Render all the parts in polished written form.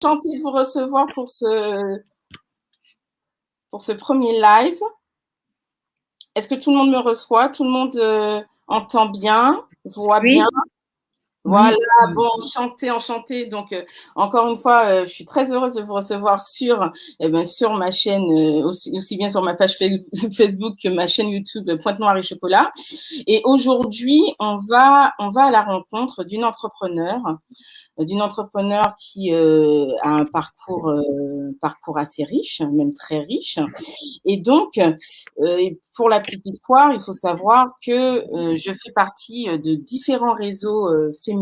Enchantée de vous recevoir pour ce premier live. Est-ce que tout le monde me reçoit? Tout le monde entend bien, voit Oui. bien? Voilà, Oui. bon, enchantée. Donc, encore une fois, je suis très heureuse de vous recevoir sur ma chaîne, aussi bien sur ma page Facebook que ma chaîne YouTube Pointe Noire et Chocolat. Et aujourd'hui, on va à la rencontre d'une entrepreneure qui a un parcours assez riche, même très riche. Et donc, pour la petite histoire, il faut savoir que je fais partie de différents réseaux féminins.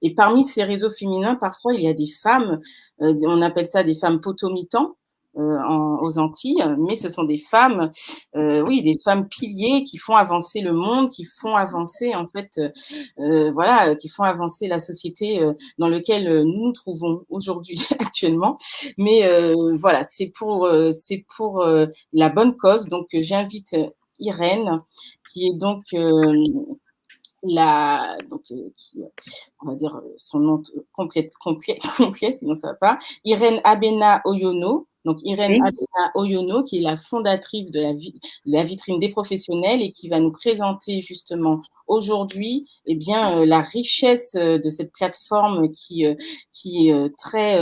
Et parmi ces réseaux féminins, parfois, il y a des femmes, on appelle ça des femmes potomitans aux Antilles, mais ce sont des femmes, des femmes piliers qui font avancer le monde, qui font avancer en fait, qui font avancer la société dans laquelle nous nous trouvons aujourd'hui actuellement. Mais voilà, c'est pour la bonne cause. Donc, j'invite Irène, qui est donc on va dire son nom complet, sinon ça va pas. Irène Abena Oyono. Donc, Irène Abena Oyono, qui est la fondatrice de la vitrine des professionnels et qui va nous présenter justement aujourd'hui la richesse de cette plateforme qui est très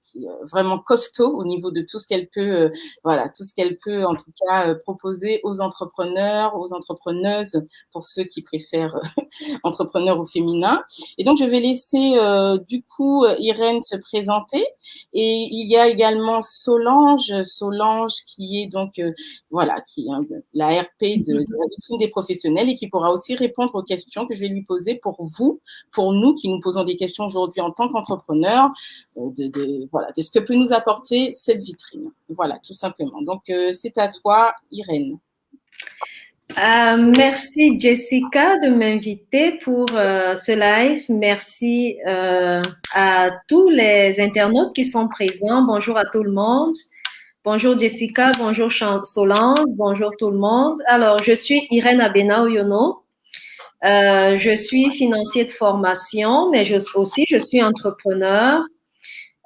qui est vraiment costaud au niveau de tout ce qu'elle peut en tout cas proposer aux entrepreneurs, aux entrepreneuses, pour ceux qui préfèrent entrepreneurs au féminin. Et donc, je vais laisser du coup Irène se présenter. Et il y a également Solange qui est donc qui est la RP de la vitrine des professionnels et qui pourra aussi répondre aux questions que je vais lui poser pour nous qui nous posons des questions aujourd'hui en tant qu'entrepreneurs, de ce que peut nous apporter cette vitrine. Voilà, tout simplement. Donc, c'est à toi, Irène. Merci Jessica de m'inviter pour ce live. Merci à tous les internautes qui sont présents. Bonjour à tout le monde. Bonjour Jessica, bonjour Solange, bonjour tout le monde. Alors, je suis Irène Abena Oyono. Je suis financier de formation, mais je suis entrepreneur.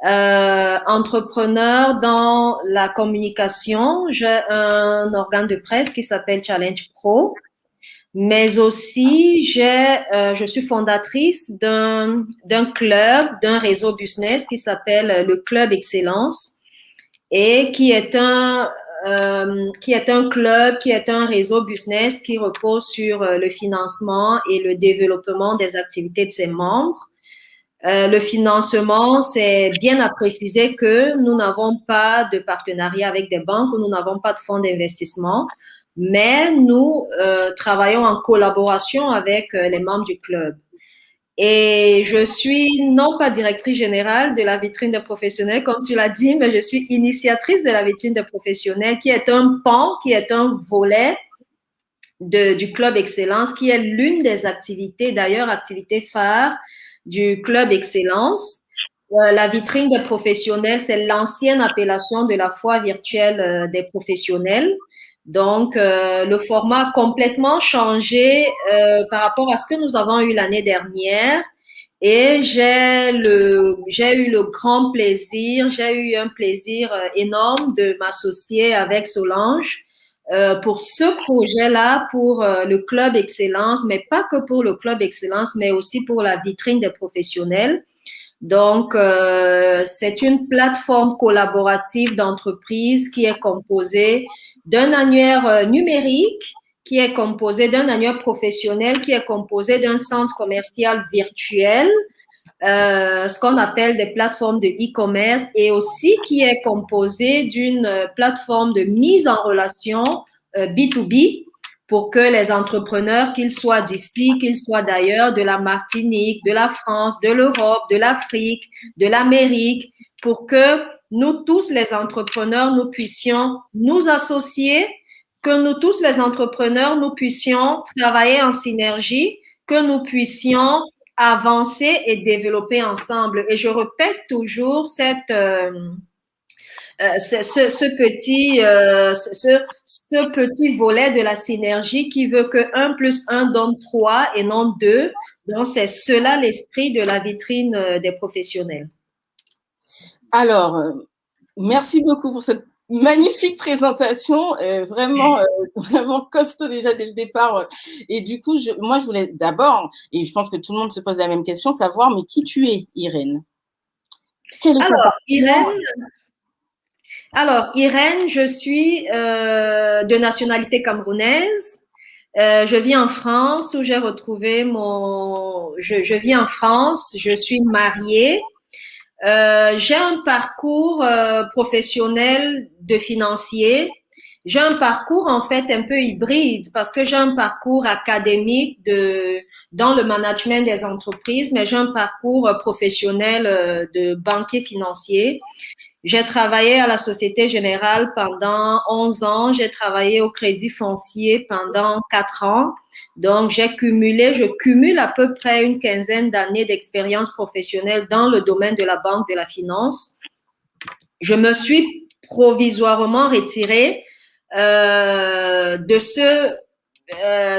Entrepreneur dans la communication. J'ai un organe de presse qui s'appelle Challenge Pro, mais aussi je suis fondatrice d'un club, d'un réseau business qui s'appelle le Club Excellence et qui est un club, qui est un réseau business qui repose sur le financement et le développement des activités de ses membres. Le financement, c'est bien à préciser que nous n'avons pas de partenariat avec des banques, nous n'avons pas de fonds d'investissement, mais nous travaillons en collaboration avec les membres du club. Et je suis non pas directrice générale de la vitrine des professionnels, comme tu l'as dit, mais je suis initiatrice de la vitrine des professionnels, qui est un pan, qui est un volet du Club Excellence, qui est l'une des activités, d'ailleurs, activité phare du Club Excellence. La vitrine des professionnels, c'est l'ancienne appellation de la foire virtuelle des professionnels. Donc, le format a complètement changé par rapport à ce que nous avons eu l'année dernière. Et j'ai eu un plaisir énorme de m'associer avec Solange pour ce projet-là, pour le Club Excellence, mais pas que pour le Club Excellence, mais aussi pour la vitrine des professionnels. Donc, c'est une plateforme collaborative d'entreprise qui est composée d'un annuaire numérique, qui est composé d'un annuaire professionnel, qui est composé d'un centre commercial virtuel, ce qu'on appelle des plateformes de e-commerce, et aussi qui est composé d'une plateforme de mise en relation B2B, pour que les entrepreneurs, qu'ils soient d'ici, qu'ils soient d'ailleurs, de la Martinique, de la France, de l'Europe, de l'Afrique, de l'Amérique, pour que nous tous, les entrepreneurs, nous puissions nous associer, que nous tous, les entrepreneurs, nous puissions travailler en synergie, que nous puissions avancer et développer ensemble. Et je répète toujours ce petit volet de la synergie qui veut que 1 + 1 donne 3 et non 2. Donc, c'est cela l'esprit de la vitrine des professionnels. Alors, merci beaucoup pour cette magnifique présentation, vraiment costaud déjà dès le départ. Et du coup, moi, je voulais d'abord, et je pense que tout le monde se pose la même question, savoir, mais qui tu es, Irène? Quel est ton Alors, parcours? Irène, je suis de nationalité camerounaise. Je vis en France où j'ai retrouvé Je vis en France, je suis mariée. J'ai un parcours professionnel de financier. J'ai un parcours en fait un peu hybride parce que j'ai un parcours académique dans le management des entreprises, mais j'ai un parcours professionnel de banquier financier. J'ai travaillé à la Société Générale pendant 11 ans. J'ai travaillé au Crédit Foncier pendant 4 ans. Donc, je cumule à peu près une quinzaine d'années d'expérience professionnelle dans le domaine de la banque, de la finance. Je me suis provisoirement retirée de ce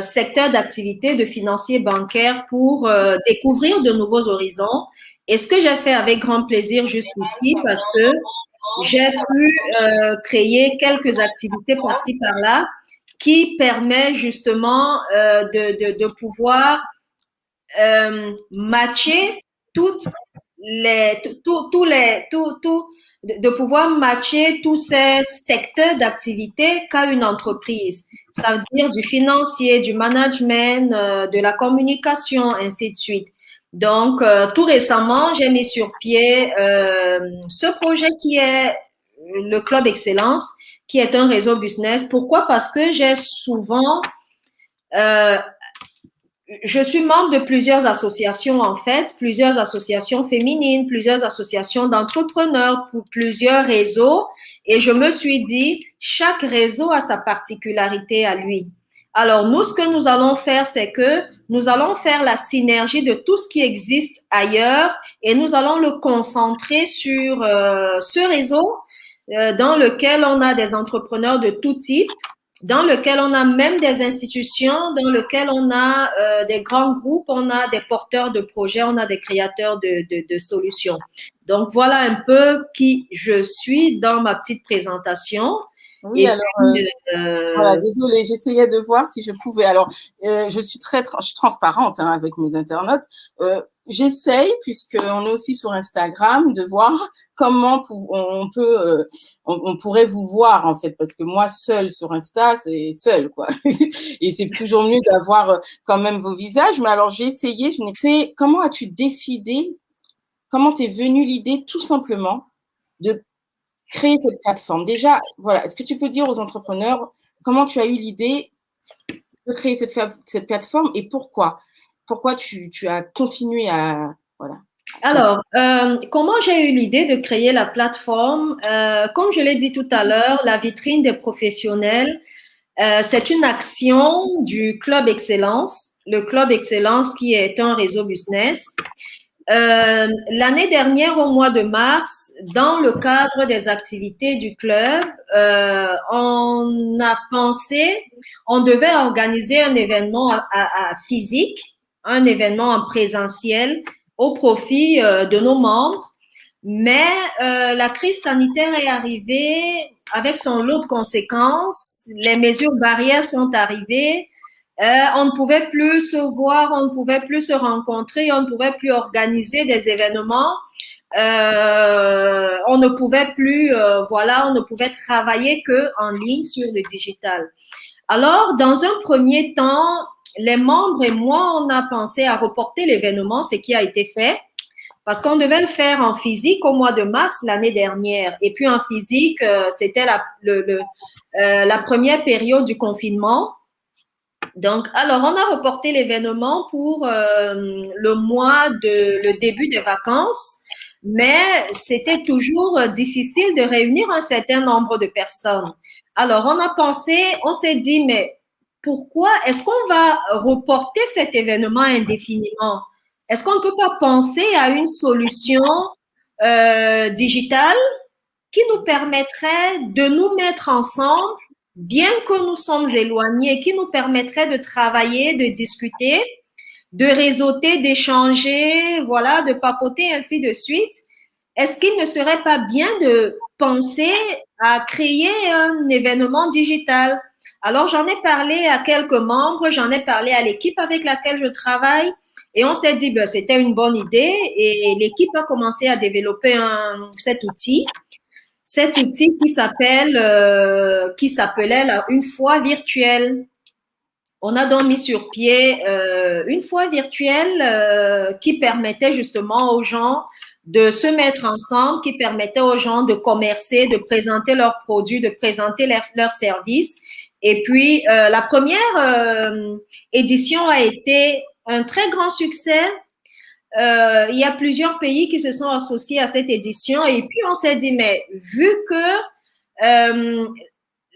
secteur d'activité de financier bancaire pour découvrir de nouveaux horizons. Et ce que j'ai fait avec grand plaisir jusqu'ici, parce que j'ai pu créer quelques activités par-ci par-là qui permet justement de pouvoir matcher toutes de pouvoir matcher tous ces secteurs d'activité qu'a une entreprise. Ça veut dire du financier, du management, de la communication, ainsi de suite. Donc, tout récemment, j'ai mis sur pied ce projet qui est le Club Excellence, qui est un réseau business. Pourquoi? Parce que j'ai souvent euh, je suis membre de plusieurs associations, en fait, plusieurs associations féminines, plusieurs associations d'entrepreneurs, plusieurs réseaux. Et je me suis dit, chaque réseau a sa particularité à lui. Alors, nous, ce que nous allons faire, c'est que nous allons faire la synergie de tout ce qui existe ailleurs et nous allons le concentrer sur ce réseau dans lequel on a des entrepreneurs de tout type, dans lequel on a même des institutions, dans lequel on a des grands groupes, on a des porteurs de projets, on a des créateurs de solutions. Donc, voilà un peu qui je suis dans ma petite présentation. Oui, Et alors, puis, voilà, désolée, j'essayais de voir si je pouvais. Alors, je suis je suis transparente hein, avec mes internautes. J'essaye, puisqu'on est aussi sur Instagram, de voir comment on peut, on pourrait vous voir en fait, parce que moi seule sur Insta, c'est seul quoi. Et c'est toujours mieux d'avoir quand même vos visages. Mais alors j'ai essayé, je n'ai sais comment as-tu décidé, comment t'es venue l'idée tout simplement de créer cette plateforme. Déjà, voilà, est-ce que tu peux dire aux entrepreneurs comment tu as eu l'idée de créer cette plateforme et pourquoi? Pourquoi tu as continué à, voilà. alors, comment j'ai eu l'idée de créer la plateforme? Comme je l'ai dit tout à l'heure, la vitrine des professionnels, c'est une action du Club Excellence, le Club Excellence qui est un réseau business. L'année dernière, au mois de mars, dans le cadre des activités du club, on a pensé, on devait organiser un événement physique, un événement en présentiel au profit de nos membres. Mais la crise sanitaire est arrivée avec son lot de conséquences. Les mesures barrières sont arrivées. On ne pouvait plus se voir, on ne pouvait plus se rencontrer, on ne pouvait plus organiser des événements. On ne pouvait plus, on ne pouvait travailler que en ligne sur le digital. Alors, dans un premier temps, les membres et moi, on a pensé à reporter l'événement, ce qui a été fait. Parce qu'on devait le faire en physique au mois de mars l'année dernière. Et puis en physique, c'était la première période du confinement. Donc, alors, on a reporté l'événement pour le début des vacances, mais c'était toujours difficile de réunir un certain nombre de personnes. Alors, on s'est dit, mais pourquoi est-ce qu'on va reporter cet événement indéfiniment? Est-ce qu'on ne peut pas penser à une solution digitale qui nous permettrait de nous mettre ensemble, bien que nous sommes éloignés, qui nous permettrait de travailler, de discuter, de réseauter, d'échanger, voilà, de papoter, ainsi de suite, est-ce qu'il ne serait pas bien de penser à créer un événement digital? Alors, j'en ai parlé à quelques membres, j'en ai parlé à l'équipe avec laquelle je travaille et on s'est dit, ben, c'était une bonne idée et l'équipe a commencé à développer cet outil. Cet outil qui s'appelait une foi virtuelle. On a donc mis sur pied une foi virtuelle qui permettait justement aux gens de se mettre ensemble, qui permettait aux gens de commercer, de présenter leurs produits, de présenter leurs services. Et puis, la première édition a été un très grand succès. Il y a plusieurs pays qui se sont associés à cette édition. Et puis, on s'est dit, mais vu que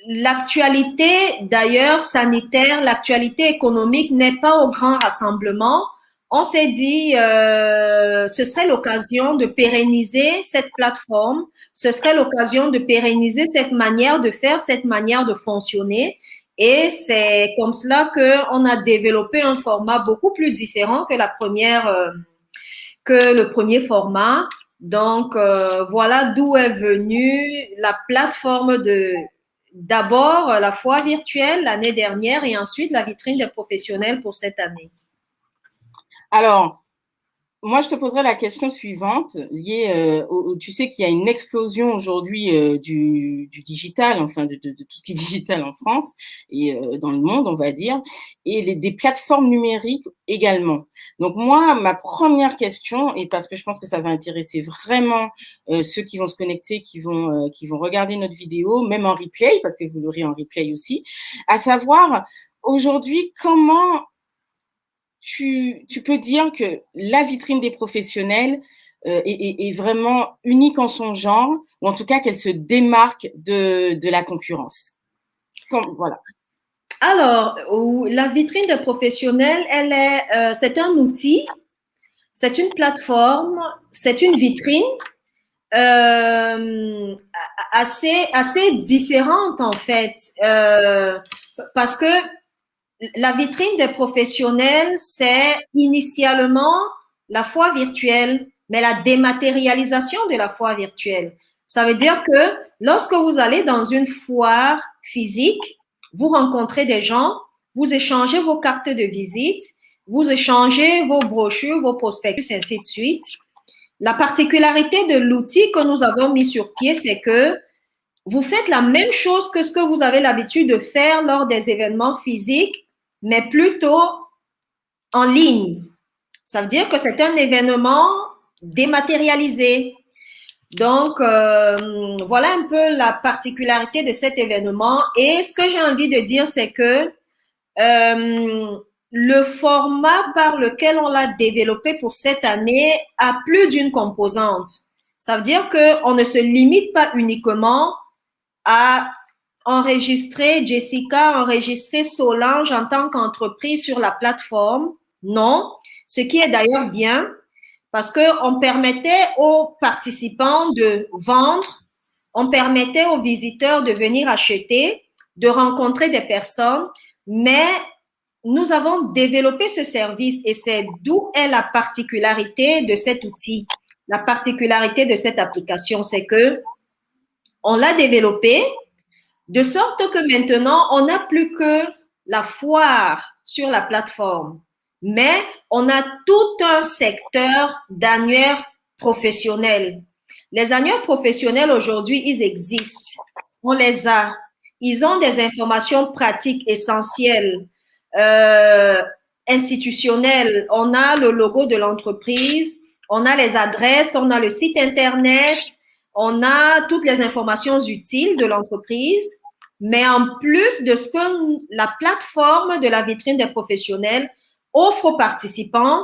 l'actualité, d'ailleurs, sanitaire, l'actualité économique n'est pas au grand rassemblement, on s'est dit, ce serait l'occasion de pérenniser cette plateforme, ce serait l'occasion de pérenniser cette manière de faire, cette manière de fonctionner. Et c'est comme cela qu'on a développé un format beaucoup plus différent que que le premier format. Donc, voilà d'où est venue la plateforme d'abord la foi virtuelle l'année dernière et ensuite la vitrine des professionnels pour cette année. Alors, moi, je te poserai la question suivante, liée tu sais qu'il y a une explosion aujourd'hui du digital, enfin de tout ce qui est digital en France et dans le monde, on va dire, et des plateformes numériques également. Donc moi, ma première question, et parce que je pense que ça va intéresser vraiment ceux qui vont se connecter, qui vont regarder notre vidéo, même en replay, parce que vous l'aurez en replay aussi, à savoir aujourd'hui comment tu peux dire que la vitrine des professionnels est vraiment unique en son genre, ou en tout cas qu'elle se démarque de la concurrence. Voilà. Alors, la vitrine des professionnels, c'est un outil, c'est une plateforme, c'est une vitrine assez différente en fait, parce que la vitrine des professionnels, c'est initialement la foi virtuelle, mais la dématérialisation de la foi virtuelle. Ça veut dire que lorsque vous allez dans une foire physique, vous rencontrez des gens, vous échangez vos cartes de visite, vous échangez vos brochures, vos prospectus, ainsi de suite. La particularité de l'outil que nous avons mis sur pied, c'est que vous faites la même chose que ce que vous avez l'habitude de faire lors des événements physiques, mais plutôt en ligne. Ça veut dire que c'est un événement dématérialisé. Donc, voilà un peu la particularité de cet événement. Et ce que j'ai envie de dire, c'est que le format par lequel on l'a développé pour cette année a plus d'une composante. Ça veut dire qu'on ne se limite pas uniquement à enregistrer Jessica, enregistrer Solange en tant qu'entreprise sur la plateforme. Non, ce qui est d'ailleurs bien parce qu'on permettait aux participants de vendre, on permettait aux visiteurs de venir acheter, de rencontrer des personnes, mais nous avons développé ce service et c'est d'où est la particularité de cet outil. La particularité de cette application, c'est que on l'a développé de sorte que maintenant, on n'a plus que la foire sur la plateforme, mais on a tout un secteur d'annuaires professionnels. Les annuaires professionnels aujourd'hui, ils existent. On les a. Ils ont des informations pratiques essentielles, institutionnelles. On a le logo de l'entreprise, on a les adresses, on a le site Internet, on a toutes les informations utiles de l'entreprise, mais en plus de ce que la plateforme de la vitrine des professionnels offre aux participants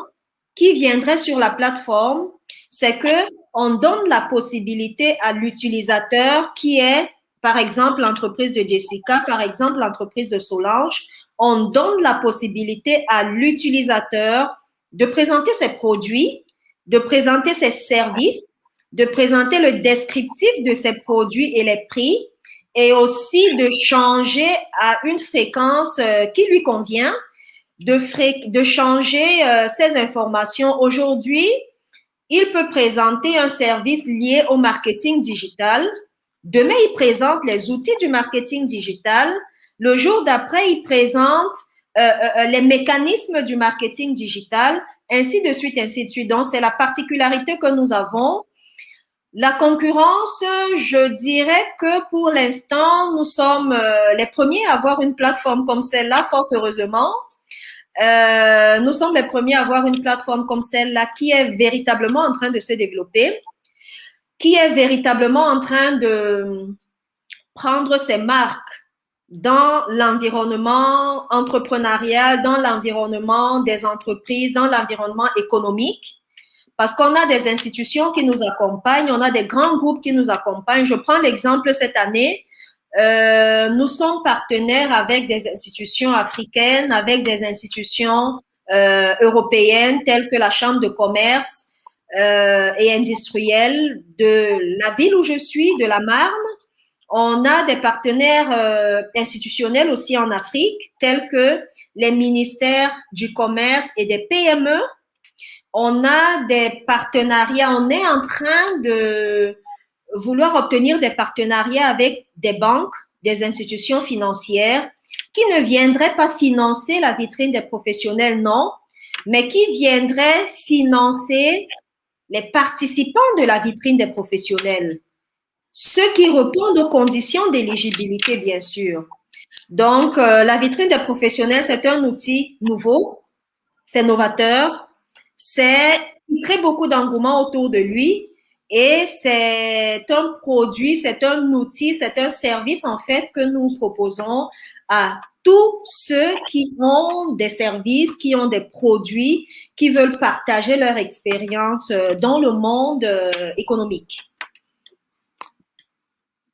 qui viendraient sur la plateforme, c'est que on donne la possibilité à l'utilisateur qui est, par exemple, l'entreprise de Jessica, par exemple, l'entreprise de Solange, on donne la possibilité à l'utilisateur de présenter ses produits, de présenter ses services, de présenter le descriptif de ses produits et les prix, et aussi de changer à une fréquence qui lui convient, de changer ces informations. Aujourd'hui, il peut présenter un service lié au marketing digital. Demain, il présente les outils du marketing digital. Le jour d'après, il présente les mécanismes du marketing digital, ainsi de suite, ainsi de suite. Donc, c'est la particularité que nous avons. La concurrence, je dirais que pour l'instant, nous sommes les premiers à avoir une plateforme comme celle-là, fort heureusement. Nous sommes les premiers à avoir une plateforme comme celle-là qui est véritablement en train de se développer, qui est véritablement en train de prendre ses marques dans l'environnement entrepreneurial, dans l'environnement des entreprises, dans l'environnement économique, parce qu'on a des institutions qui nous accompagnent, on a des grands groupes qui nous accompagnent. Je prends l'exemple cette année, nous sommes partenaires avec des institutions africaines, avec des institutions européennes telles que la Chambre de commerce et industrielle de la ville où je suis, de la Marne. On a des partenaires institutionnels aussi en Afrique, tels que les ministères du commerce et des PME. On a des partenariats, on est en train de vouloir obtenir des partenariats avec des banques, des institutions financières qui ne viendraient pas financer la vitrine des professionnels, non, mais qui viendraient financer les participants de la vitrine des professionnels. Ceux qui répondent aux conditions d'éligibilité, bien sûr. Donc, la vitrine des professionnels, c'est un outil nouveau, c'est novateur, il crée beaucoup d'engouement autour de lui et c'est un produit, c'est un outil, c'est un service en fait que nous proposons à tous ceux qui ont des services, qui ont des produits, qui veulent partager leur expérience dans le monde économique.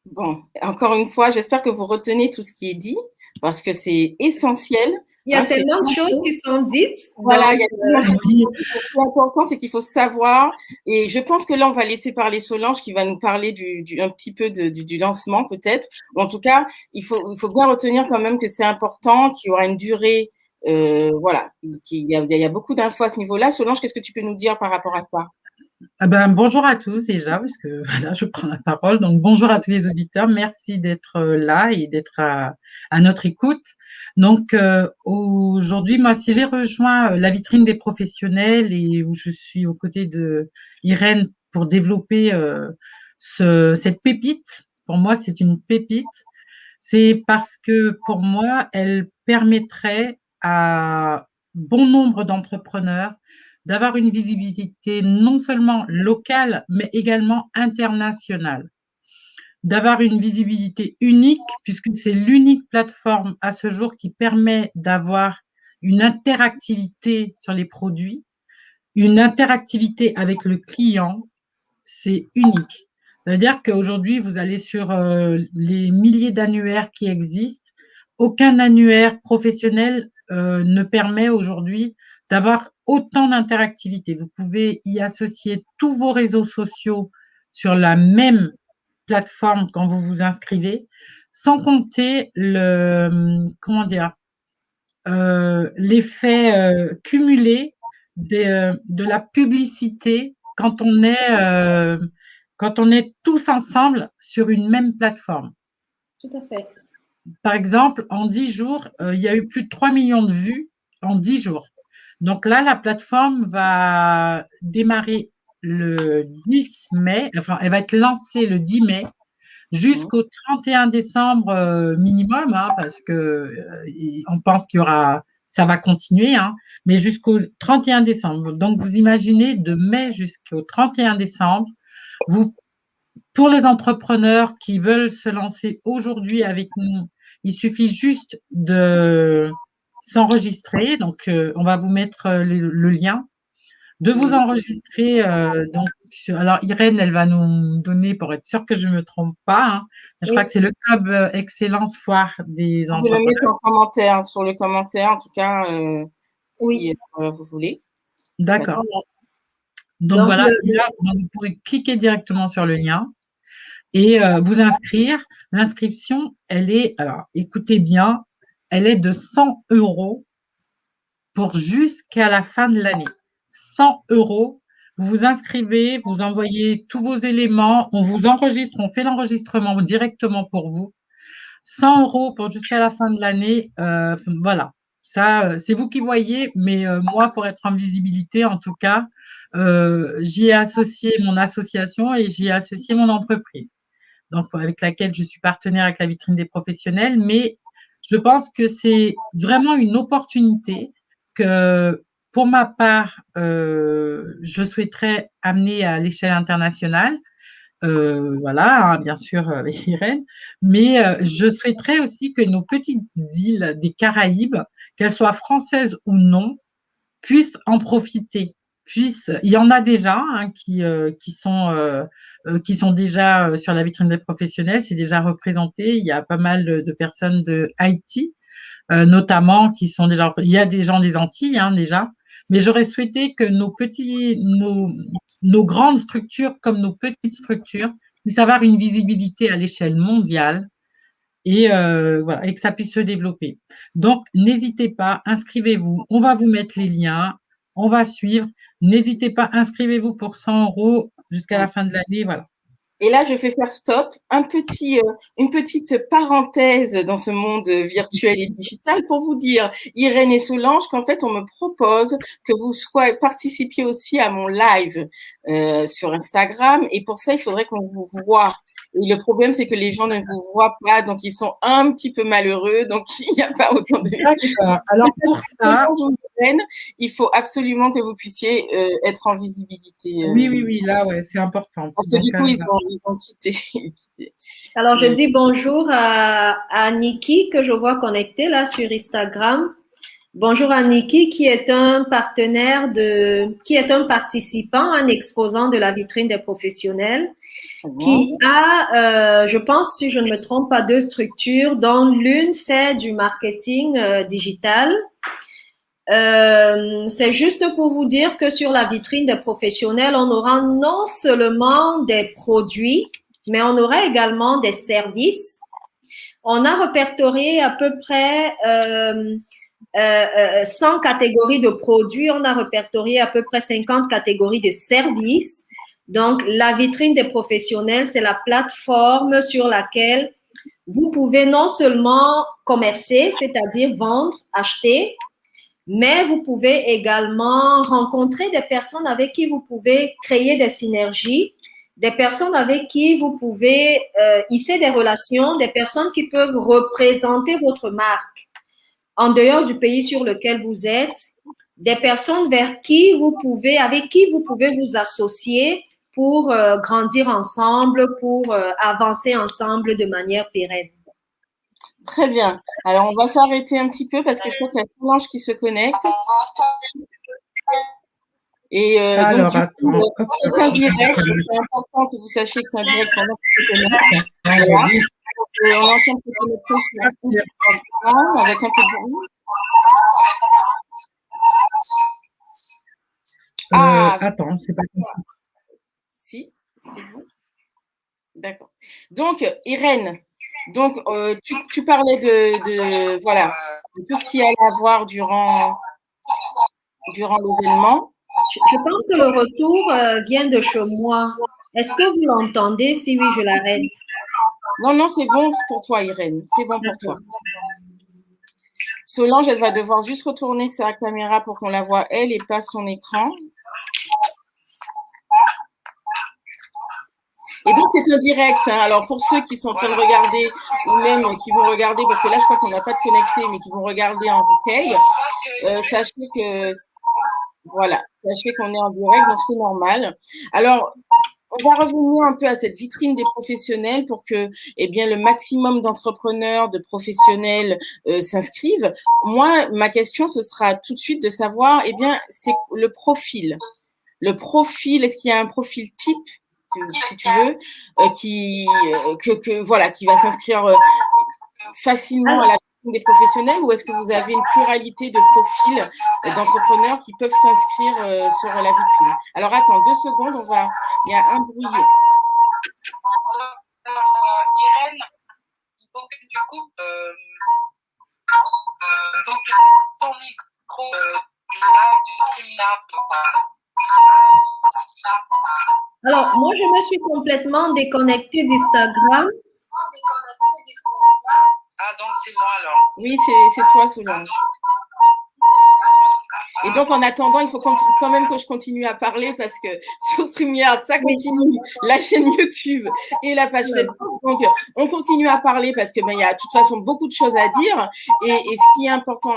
Bon, encore une fois, j'espère que vous retenez tout ce qui est dit parce que c'est essentiel. Il y a tellement de choses qui sont dites. Voilà, il y a tellement de choses qui sont dites. Ce qui est important, c'est qu'il faut savoir. Et je pense que là, on va laisser parler Solange qui va nous parler un petit peu du lancement peut-être. En tout cas, il faut bien retenir quand même que c'est important, qu'il y aura une durée. Voilà, il y a beaucoup d'infos à ce niveau-là. Solange, qu'est-ce que tu peux nous dire par rapport à ça? Bonjour à tous déjà, parce que voilà, je prends la parole. Donc, bonjour à tous les auditeurs. Merci d'être là et d'être à notre écoute. Donc, aujourd'hui, moi, si j'ai rejoint la vitrine des professionnels et où je suis aux côtés de Irène pour développer cette pépite, pour moi, c'est une pépite, c'est parce que pour moi, elle permettrait à bon nombre d'entrepreneurs d'avoir une visibilité non seulement locale, mais également internationale, d'avoir une visibilité unique, puisque c'est l'unique plateforme à ce jour qui permet d'avoir une interactivité sur les produits, une interactivité avec le client, c'est unique. C'est-à-dire qu'aujourd'hui, vous allez sur les milliers d'annuaires qui existent, aucun annuaire professionnel ne permet aujourd'hui d'avoir autant d'interactivité. Vous pouvez y associer tous vos réseaux sociaux sur la même plateforme quand vous vous inscrivez, sans compter l'effet cumulé de la publicité quand on est tous ensemble sur une même plateforme. Tout à fait. Par exemple, en 10 jours, il y a eu plus de 3 millions de vues en 10 jours. Donc là, la plateforme va démarrer le 10 mai, enfin, elle va être lancée le 10 mai jusqu'au 31 décembre minimum, hein, parce que on pense qu'il y aura, ça va continuer, hein, mais jusqu'au 31 décembre. Donc, vous imaginez de mai jusqu'au 31 décembre, pour les entrepreneurs qui veulent se lancer aujourd'hui avec nous, il suffit juste de s'enregistrer. Donc, on va vous mettre le lien, de vous enregistrer. Alors, Irène, elle va nous donner, pour être sûre que je ne me trompe pas, hein, je crois que c'est le Club Excellence Foire des entrepreneurs. Vous le mettez en commentaire, sur les commentaires, en tout cas, si vous voulez. D'accord. Donc, voilà, là, vous pourrez cliquer directement sur le lien et vous inscrire. L'inscription, elle est, alors écoutez bien, elle est de 100 € pour jusqu'à la fin de l'année. 100 €, Vous vous inscrivez, vous envoyez tous vos éléments, on vous enregistre, on fait l'enregistrement directement pour vous. 100 € pour jusqu'à la fin de l'année. Voilà, ça, c'est vous qui voyez, mais moi, pour être en visibilité, en tout cas, j'y ai associé mon association et j'y ai associé mon entreprise, donc avec laquelle je suis partenaire avec la vitrine des professionnels. Mais je pense que c'est vraiment une opportunité que, pour ma part, je souhaiterais amener à l'échelle internationale. Voilà, hein, bien sûr, avec Irène, mais je souhaiterais aussi que nos petites îles des Caraïbes, qu'elles soient françaises ou non, puissent en profiter. Il y en a déjà hein, qui sont déjà sur la vitrine des professionnels, c'est déjà représenté. Il y a pas mal de personnes de Haïti, notamment, qui sont déjà. Il y a des gens des Antilles hein, déjà, mais j'aurais souhaité que nos grandes structures comme nos petites structures puissent avoir une visibilité à l'échelle mondiale et, voilà, et que ça puisse se développer. Donc, n'hésitez pas, inscrivez-vous. On va vous mettre les liens, on va suivre. N'hésitez pas, inscrivez-vous pour 100 € jusqu'à la fin de l'année. Voilà. Et là, je fais faire stop, une petite parenthèse dans ce monde virtuel et digital pour vous dire, Irène et Solange, qu'en fait, on me propose que vous participiez aussi à mon live sur Instagram. Et pour ça, il faudrait qu'on vous voit. Et le problème, c'est que les gens ne vous voient pas, donc ils sont un petit peu malheureux, donc il n'y a pas autant de... D'accord. Alors pour ça, il faut absolument que vous puissiez être en visibilité. Oui, là, ouais, c'est important. Parce que Donc, du coup, ils ont quitté. Alors, je dis bonjour à Niki, que je vois connecté là sur Instagram. Bonjour à Niki, qui est un participant, un exposant de la vitrine des professionnels, qui a, je pense, si je ne me trompe pas, 2 structures, dont l'une fait du marketing digital. C'est juste pour vous dire que sur la vitrine des professionnels, on aura non seulement des produits, mais on aura également des services. On a répertorié à peu près 100 catégories de produits, on a répertorié à peu près 50 catégories de services. Donc, la vitrine des professionnels, c'est la plateforme sur laquelle vous pouvez non seulement commercer, c'est-à-dire vendre, acheter, mais vous pouvez également rencontrer des personnes avec qui vous pouvez créer des synergies, des personnes avec qui vous pouvez hisser des relations, des personnes qui peuvent représenter votre marque en dehors du pays sur lequel vous êtes, des personnes avec qui vous pouvez vous associer pour grandir ensemble, pour avancer ensemble de manière pérenne. Très bien. Alors, on va s'arrêter un petit peu parce que je crois qu'il y a Solange qui se connecte. Et alors, donc, du coup, c'est un direct. C'est important que vous sachiez que c'est un direct pendant que vous se connecte. Voilà. On est en train de se connecter sur Instagram avec un peu de bruit. Attends, c'est pas compris. Si, c'est bon. D'accord. Donc, Irène, donc, tu parlais de voilà, de tout ce qui allait avoir durant l'événement. Je pense que le retour vient de chez moi. Est-ce que vous l'entendez? Si oui, je l'arrête. Non, c'est bon pour toi, Irène. C'est bon pour toi. Solange, elle va devoir juste retourner sa caméra pour qu'on la voie, elle, et pas son écran. Et donc, c'est un direct. Hein. Alors, pour ceux qui sont en train de regarder, ou même qui vont regarder, parce que là, je crois qu'on n'a pas de connecté, mais qui vont regarder en replay, sachez que, voilà, sachez qu'on est en direct, donc c'est normal. Alors, on va revenir un peu à cette vitrine des professionnels pour que, eh bien, le maximum d'entrepreneurs, de professionnels s'inscrivent. Moi, ma question, ce sera tout de suite de savoir, eh bien, c'est le profil. Le profil, est-ce qu'il y a un profil type, si tu veux, qui va s'inscrire facilement à la vitrine des professionnels, ou est-ce que vous avez une pluralité de profils d'entrepreneurs qui peuvent s'inscrire sur la vitrine? Alors, attends 2 secondes, il y a un bruit. Irène, il faut que du coup, ton micro, Alors, moi, je me suis complètement déconnectée d'Instagram. Ah, donc c'est moi alors. Oui, c'est toi, Solange. Et donc, en attendant, il faut quand même que je continue à parler parce que sur StreamYard, ça continue, la chaîne YouTube et la page Facebook. Donc, on continue à parler parce que il y a de toute façon beaucoup de choses à dire. Et ce qui est important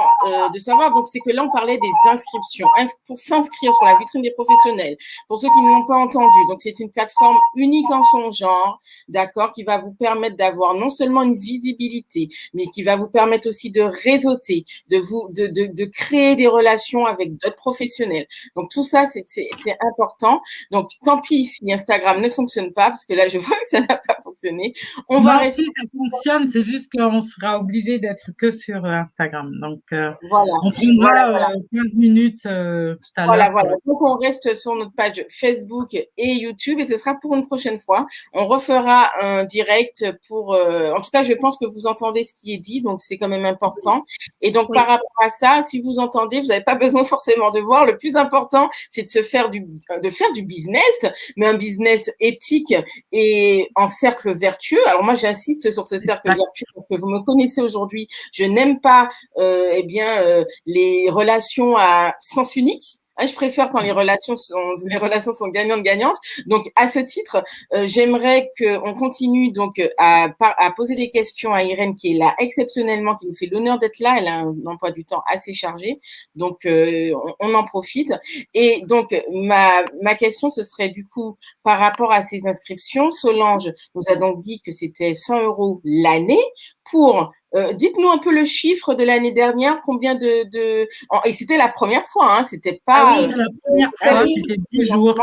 de savoir, donc, c'est que là, on parlait des inscriptions. Pour s'inscrire sur la vitrine des professionnels, pour ceux qui ne l'ont pas entendu. Donc, c'est une plateforme unique en son genre, d'accord, qui va vous permettre d'avoir non seulement une visibilité, mais qui va vous permettre aussi de réseauter, de créer des relations avec d'autres professionnels. Donc, tout ça, c'est important. Donc, tant pis si Instagram ne fonctionne pas, parce que là, je vois que ça n'a pas fonctionné. On va rester. Si ça fonctionne, c'est juste qu'on sera obligé d'être que sur Instagram. Donc, voilà. On prendra 15 minutes tout à l'heure. Voilà. Donc, on reste sur notre page Facebook et YouTube et ce sera pour une prochaine fois. On refera un direct pour… en tout cas, je pense que vous entendez ce qui est dit, donc c'est quand même important. Et donc, par rapport à ça, si vous entendez, vous n'avez pas besoin forcément de voir. Le plus important, c'est de faire du business, mais un business éthique et en cercle vertueux. Alors, moi, j'insiste sur ce cercle vertueux parce que vous me connaissez aujourd'hui. Je n'aime pas les relations à sens unique. Je préfère quand les relations sont gagnantes. Donc, à ce titre, j'aimerais qu'on continue donc à poser des questions à Irène qui est là exceptionnellement, qui nous fait l'honneur d'être là. Elle a un emploi du temps assez chargé, donc on en profite. Et donc, ma question, ce serait du coup par rapport à ces inscriptions. Solange nous a donc dit que c'était 100 € l'année pour… dites-nous un peu le chiffre de l'année dernière, combien et c'était la première fois, hein, c'était pas… c'était la première fois, c'était 10 jours.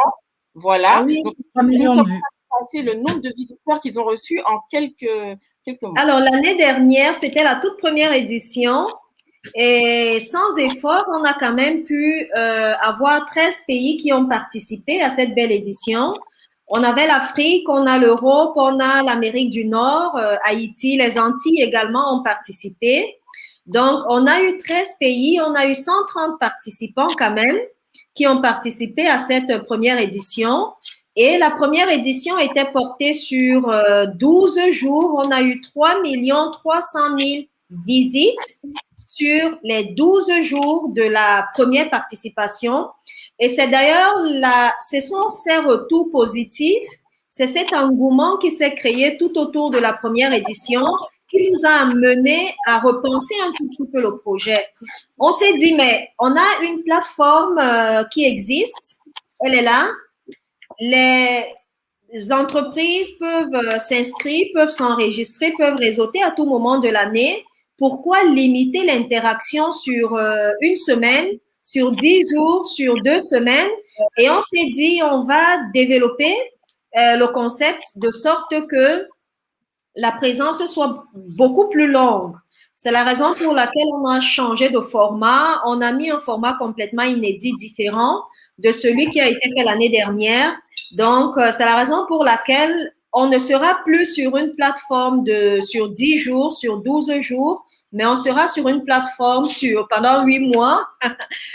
Voilà. Donc, 3 millions de vues. C'est le nombre de visiteurs qu'ils ont reçus en quelques mois. Alors, l'année dernière, c'était la toute première édition. Et sans effort, on a quand même pu avoir 13 pays qui ont participé à cette belle édition. On avait l'Afrique, on a l'Europe, on a l'Amérique du Nord, Haïti, les Antilles également ont participé. Donc, on a eu 13 pays, on a eu 130 participants quand même qui ont participé à cette première édition. Et la première édition était portée sur 12 jours. On a eu 3 300 000 visites sur les 12 jours de la première participation. Et c'est d'ailleurs ce sont ces retours positifs, c'est cet engouement qui s'est créé tout autour de la première édition qui nous a amené à repenser un tout petit peu le projet. On s'est dit, mais on a une plateforme qui existe, elle est là. Les entreprises peuvent s'inscrire, peuvent s'enregistrer, peuvent réseauter à tout moment de l'année. Pourquoi limiter l'interaction sur une semaine, sur 10 jours, sur 2 semaines? Et on s'est dit, on va développer le concept de sorte que la présence soit beaucoup plus longue. C'est la raison pour laquelle on a changé de format. On a mis un format complètement inédit, différent de celui qui a été fait l'année dernière. Donc, c'est la raison pour laquelle on ne sera plus sur une plateforme sur 10 jours, sur 12 jours, mais on sera sur une plateforme pendant 8 mois.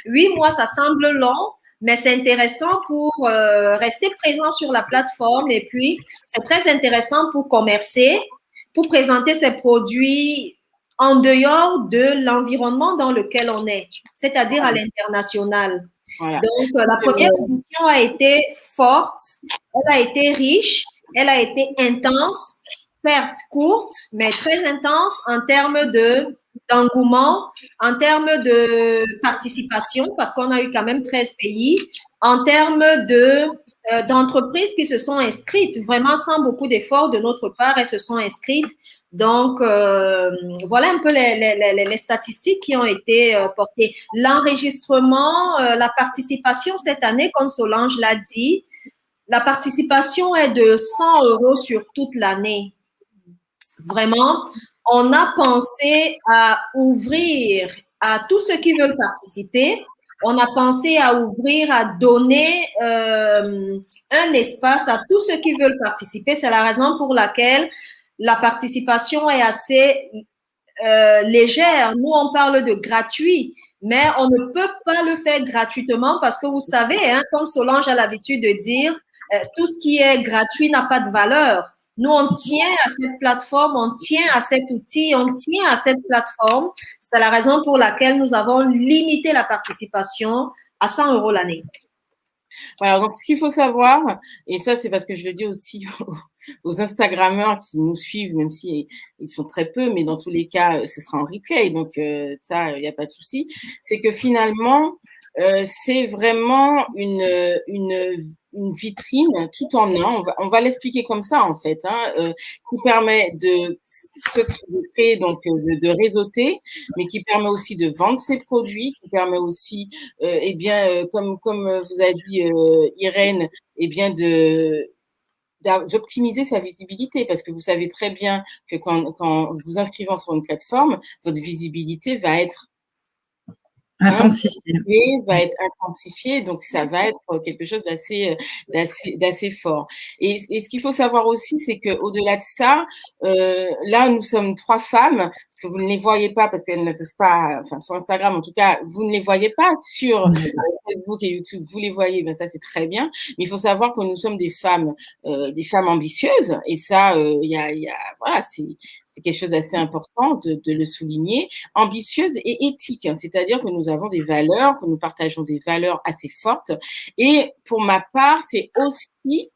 8 mois, ça semble long, mais c'est intéressant pour rester présent sur la plateforme et puis c'est très intéressant pour commercer, pour présenter ses produits en dehors de l'environnement dans lequel on est, c'est-à-dire à l'international. Voilà. Donc, la première édition a été forte, elle a été riche, elle a été intense, certes courte, mais très intense en termes d'engouement, en termes de participation, parce qu'on a eu quand même 13 pays, en termes d'entreprises qui se sont inscrites, vraiment sans beaucoup d'efforts de notre part, elles se sont inscrites. Donc, voilà un peu les statistiques qui ont été portées. L'enregistrement, la participation cette année, comme Solange l'a dit, la participation est de 100 € sur toute l'année. Vraiment, on a pensé à ouvrir à tous ceux qui veulent participer. On a pensé à ouvrir, à donner un espace à tous ceux qui veulent participer. C'est la raison pour laquelle la participation est assez légère. Nous, on parle de gratuit, mais on ne peut pas le faire gratuitement parce que vous savez, hein, comme Solange a l'habitude de dire, tout ce qui est gratuit n'a pas de valeur. Nous, on tient à cette plateforme, on tient à cet outil, on tient à cette plateforme. C'est la raison pour laquelle nous avons limité la participation à 100 € l'année. Voilà, donc ce qu'il faut savoir, et ça c'est parce que je le dis aussi aux Instagrammeurs qui nous suivent, même si ils sont très peu, mais dans tous les cas, ce sera en replay, donc ça, il n'y a pas de souci, c'est que finalement, c'est vraiment une vitrine tout en un. On va l'expliquer comme ça en fait, qui permet de créer, donc de réseauter, mais qui permet aussi de vendre ses produits, qui permet aussi, comme vous a dit Irène, d'optimiser sa visibilité, parce que vous savez très bien que quand vous inscrivant sur une plateforme, votre visibilité va être intensifié, donc ça va être quelque chose d'assez fort. Et ce qu'il faut savoir aussi, c'est qu'au-delà de ça, là, nous sommes 3 femmes, parce que vous ne les voyez pas, parce qu'elles ne peuvent pas, enfin, sur Instagram, en tout cas, vous ne les voyez pas sur Facebook et YouTube, vous les voyez, ben ça, c'est très bien. Mais il faut savoir que nous sommes des femmes ambitieuses, et ça, voilà, c'est quelque chose d'assez important de le souligner, ambitieuse et éthique, c'est-à-dire que nous avons des valeurs, que nous partageons des valeurs assez fortes. Et pour ma part, c'est aussi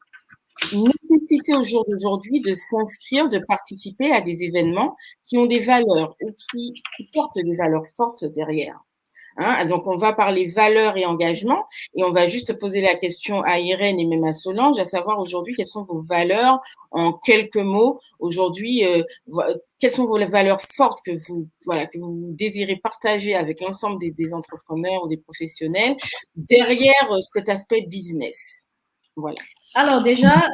une nécessité au jour d'aujourd'hui de s'inscrire, de participer à des événements qui ont des valeurs ou qui portent des valeurs fortes derrière. Donc, on va parler valeurs et engagement, et on va juste poser la question à Irène et même à Solange, à savoir aujourd'hui quelles sont vos valeurs en quelques mots. Aujourd'hui, quelles sont vos valeurs fortes que vous désirez partager avec l'ensemble des entrepreneurs ou des professionnels derrière cet aspect business. Voilà. Alors déjà,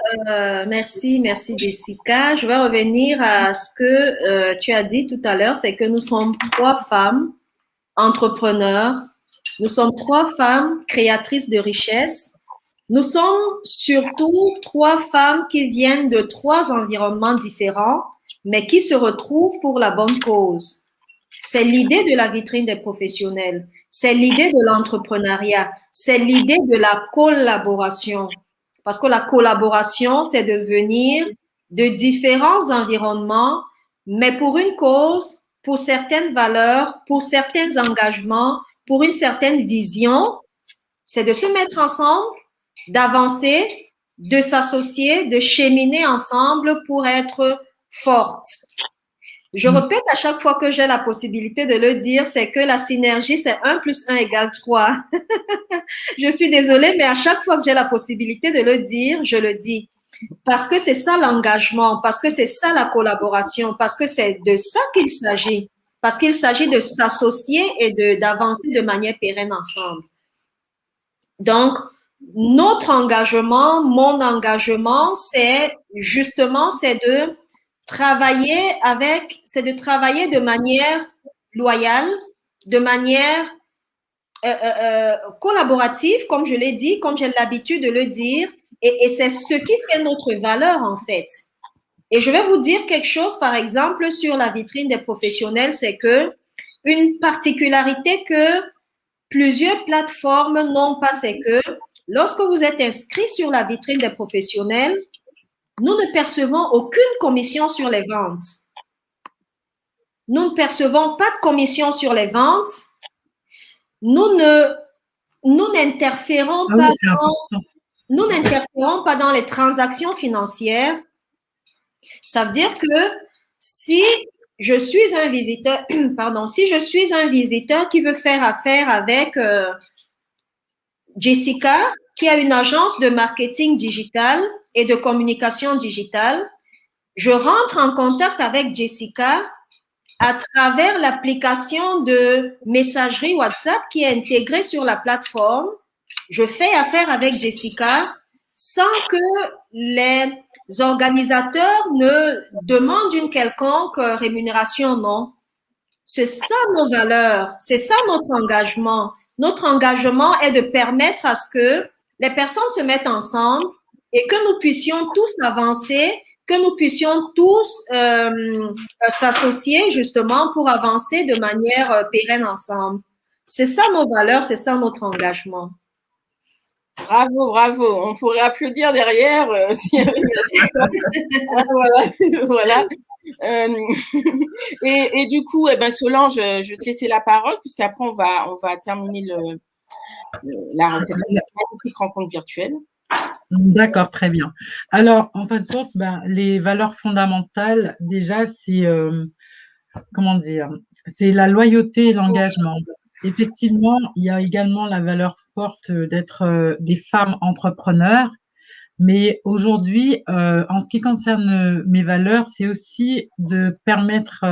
merci Jessica. Je vais revenir à ce que tu as dit tout à l'heure, c'est que nous sommes 3 femmes entrepreneurs, nous sommes 3 femmes créatrices de richesse. Nous sommes surtout 3 femmes qui viennent de 3 environnements différents, mais qui se retrouvent pour la bonne cause. C'est l'idée de la vitrine des professionnels, c'est l'idée de l'entrepreneuriat, c'est l'idée de la collaboration. Parce que la collaboration, c'est de venir de différents environnements, mais pour une cause, pour certaines valeurs, pour certains engagements, pour une certaine vision, c'est de se mettre ensemble, d'avancer, de s'associer, de cheminer ensemble pour être forte. Je répète à chaque fois que j'ai la possibilité de le dire, c'est que la synergie, c'est 1 + 1 = 3. Je suis désolée, mais à chaque fois que j'ai la possibilité de le dire, je le dis. Parce que c'est ça l'engagement, parce que c'est ça la collaboration, parce que c'est de ça qu'il s'agit, parce qu'il s'agit de s'associer et d'avancer de manière pérenne ensemble. Donc, notre engagement, mon engagement, c'est de travailler de manière loyale, de manière collaborative, comme je l'ai dit, comme j'ai l'habitude de le dire, et c'est ce qui fait notre valeur en fait. Et je vais vous dire quelque chose, par exemple, sur la vitrine des professionnels, c'est que une particularité que plusieurs plateformes n'ont pas, c'est que lorsque vous êtes inscrit sur la vitrine des professionnels, nous ne percevons aucune commission sur les ventes. Nous ne percevons pas de commission sur les ventes. Nous n'interférons pas dans les transactions financières. Ça veut dire que si je suis un visiteur, qui veut faire affaire avec Jessica, qui a une agence de marketing digital et de communication digitale, je rentre en contact avec Jessica à travers l'application de messagerie WhatsApp qui est intégrée sur la plateforme. Je fais affaire avec Jessica sans que les organisateurs ne demandent une quelconque rémunération, non. C'est ça nos valeurs, c'est ça notre engagement. Notre engagement est de permettre à ce que les personnes se mettent ensemble et que nous puissions tous avancer, que nous puissions tous s'associer justement pour avancer de manière pérenne ensemble. C'est ça nos valeurs, c'est ça notre engagement. Bravo, bravo. On pourrait applaudir derrière s'il y avait voilà, voilà. Et du coup, eh ben, Solange, je vais te laisser la parole, puisqu'après, on va terminer cette magnifique rencontre virtuelle. D'accord, très bien. Alors, en fin de compte, les valeurs fondamentales, déjà, c'est, comment dire, c'est la loyauté et l'engagement. Effectivement, il y a également la valeur forte d'être des femmes entrepreneurs. Mais aujourd'hui, en ce qui concerne mes valeurs, c'est aussi de permettre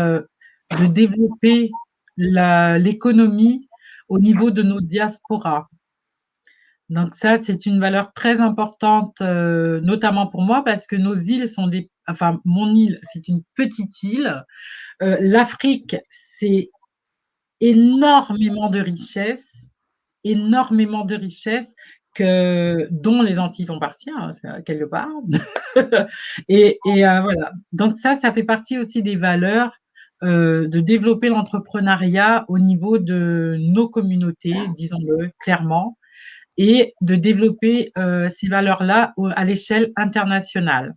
de développer l'économie au niveau de nos diasporas. Donc ça, c'est une valeur très importante, notamment pour moi, parce que nos îles sont enfin, mon île, c'est une petite île. L'Afrique, c'est énormément de richesses dont les Antilles font partie, hein, quelque part. Et voilà. Donc ça fait partie aussi des valeurs de développer l'entrepreneuriat au niveau de nos communautés, disons-le clairement, et de développer ces valeurs-là à l'échelle internationale.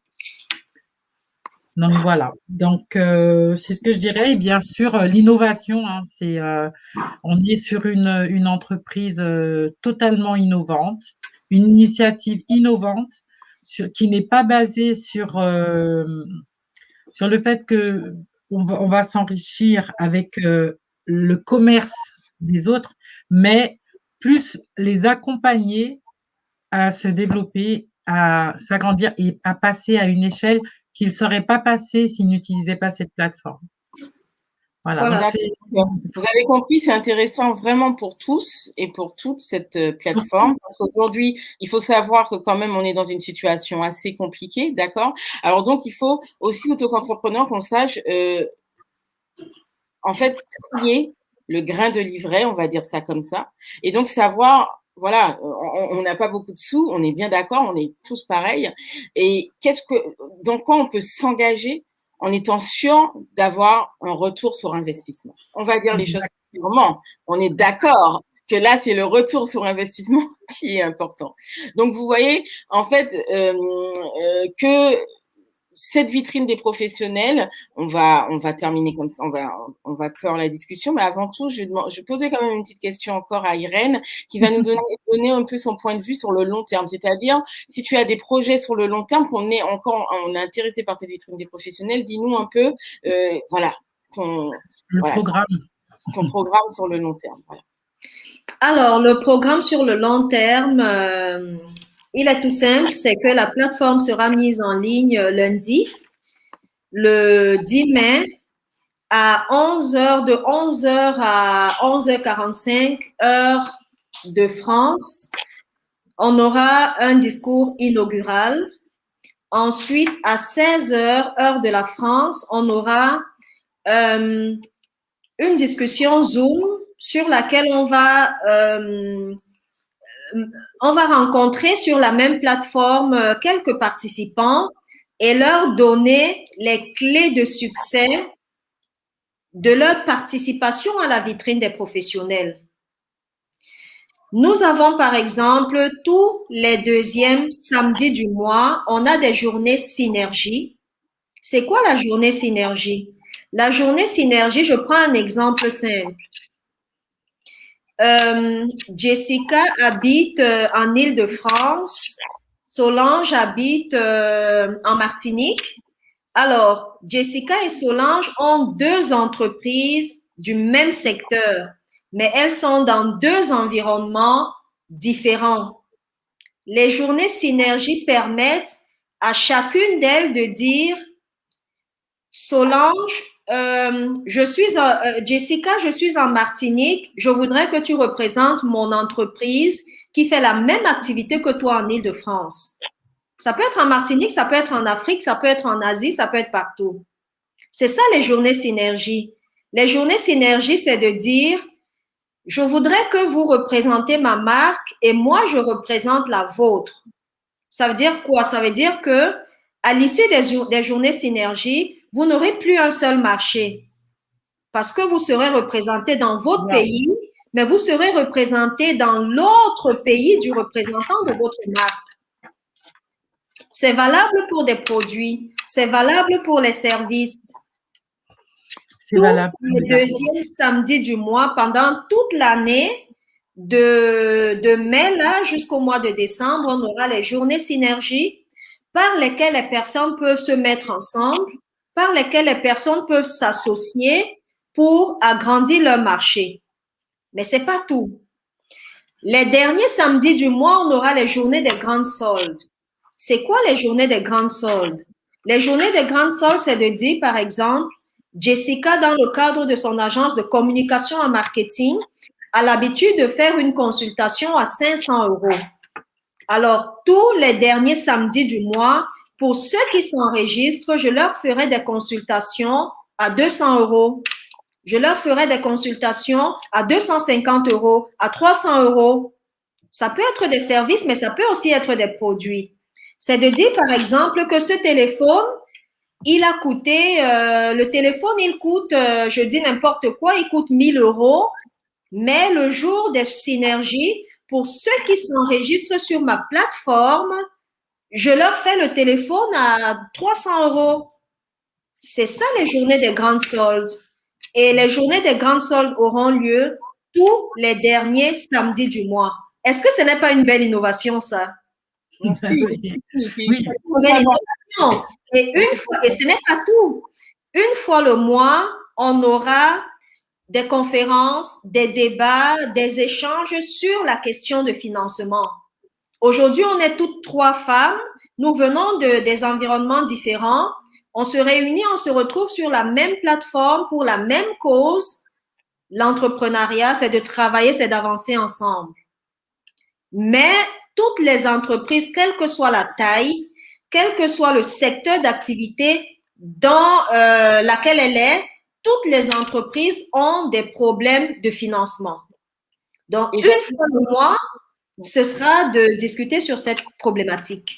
Donc voilà. Donc c'est ce que je dirais. Et bien sûr, l'innovation, hein, on est sur une entreprise totalement innovante, une initiative innovante qui n'est pas basée sur le fait que on va s'enrichir avec le commerce des autres, mais plus les accompagner à se développer, à s'agrandir et à passer à une échelle qu'ils ne seraient pas passés s'ils n'utilisaient pas cette plateforme. Voilà. Vous avez compris, c'est intéressant vraiment pour tous et pour toute cette plateforme, parce qu'aujourd'hui, il faut savoir que quand même, on est dans une situation assez compliquée, d'accord? Alors donc, il faut aussi, en tant qu'entrepreneur, qu'on sache, en fait, trier le grain de livret, on va dire ça comme ça, et donc savoir, voilà, on n'a pas beaucoup de sous, on est bien d'accord, on est tous pareils, et dans quoi on peut s'engager en étant sûr d'avoir un retour sur investissement. On va dire les choses clairement. On est d'accord que là, c'est le retour sur investissement qui est important. Donc, vous voyez, en fait, que cette vitrine des professionnels, on va terminer comme ça, on va clore la discussion, mais avant tout, je vais poser quand même une petite question encore à Irène, qui va nous donner un peu son point de vue sur le long terme. C'est-à-dire, si tu as des projets sur le long terme, on est intéressé par cette vitrine des professionnels, dis-nous un peu, voilà, ton programme sur le long terme. Voilà. Alors, le programme sur le long terme, il est tout simple, c'est que la plateforme sera mise en ligne lundi, le 10 mai, à 11h, de 11h à 11h45, heure de France. On aura un discours inaugural. Ensuite, à 16h, heure de la France, on aura une discussion Zoom sur laquelle on va rencontrer sur la même plateforme quelques participants et leur donner les clés de succès de leur participation à la vitrine des professionnels. Nous avons par exemple tous les deuxièmes samedis du mois, on a des journées synergie. C'est quoi la journée synergie? La journée synergie, je prends un exemple simple. Jessica habite en Île-de-France, Solange habite en Martinique. Alors, Jessica et Solange ont deux entreprises du même secteur, mais elles sont dans deux environnements différents. Les journées synergie permettent à chacune d'elles de dire Solange, Jessica, je suis en Martinique, je voudrais que tu représentes mon entreprise qui fait la même activité que toi en Île-de-France. Ça peut être en Martinique, ça peut être en Afrique, ça peut être en Asie, ça peut être partout. C'est ça les journées synergie. Les journées synergie, c'est de dire, je voudrais que vous représentez ma marque et moi, je représente la vôtre. Ça veut dire quoi? Ça veut dire que à l'issue des journées synergie, vous n'aurez plus un seul marché parce que vous serez représenté dans votre pays, mais vous serez représenté dans l'autre pays du représentant de votre marque. C'est valable pour des produits, c'est valable pour les services. C'est valable. Le deuxième samedi du mois, pendant toute l'année, de mai là jusqu'au mois de décembre, on aura les journées synergie par lesquelles les personnes peuvent se mettre ensemble, par lesquelles les personnes peuvent s'associer pour agrandir leur marché. Mais c'est pas tout. Les derniers samedis du mois, on aura les journées des grandes soldes. C'est quoi les journées des grandes soldes? Les journées des grandes soldes, c'est de dire, par exemple, Jessica, dans le cadre de son agence de communication en marketing, a l'habitude de faire une consultation à 500 €. Alors, tous les derniers samedis du mois, pour ceux qui s'enregistrent, je leur ferai des consultations à 200 €. Je leur ferai des consultations à 250 €, à 300 €. Ça peut être des services, mais ça peut aussi être des produits. C'est de dire, par exemple, que ce téléphone, il a coûté, le téléphone, il coûte, je dis n'importe quoi, il coûte 1000 €, mais le jour des synergies, pour ceux qui s'enregistrent sur ma plateforme, je leur fais le téléphone à 300 €. C'est ça les journées des grandes soldes. Et les journées des grandes soldes auront lieu tous les derniers samedis du mois. Est-ce que ce n'est pas une belle innovation, ça? Oui. Et une fois, et ce n'est pas tout. Une fois le mois, on aura des conférences, des débats, des échanges sur la question de financement. Aujourd'hui, on est toutes trois femmes. Nous venons des environnements différents. On se réunit, on se retrouve sur la même plateforme pour la même cause. L'entrepreneuriat, c'est de travailler, c'est d'avancer ensemble. Mais toutes les entreprises, quelle que soit la taille, quel que soit le secteur d'activité dans laquelle elle est, toutes les entreprises ont des problèmes de financement. Donc, une fois le mois, ce sera de discuter sur cette problématique.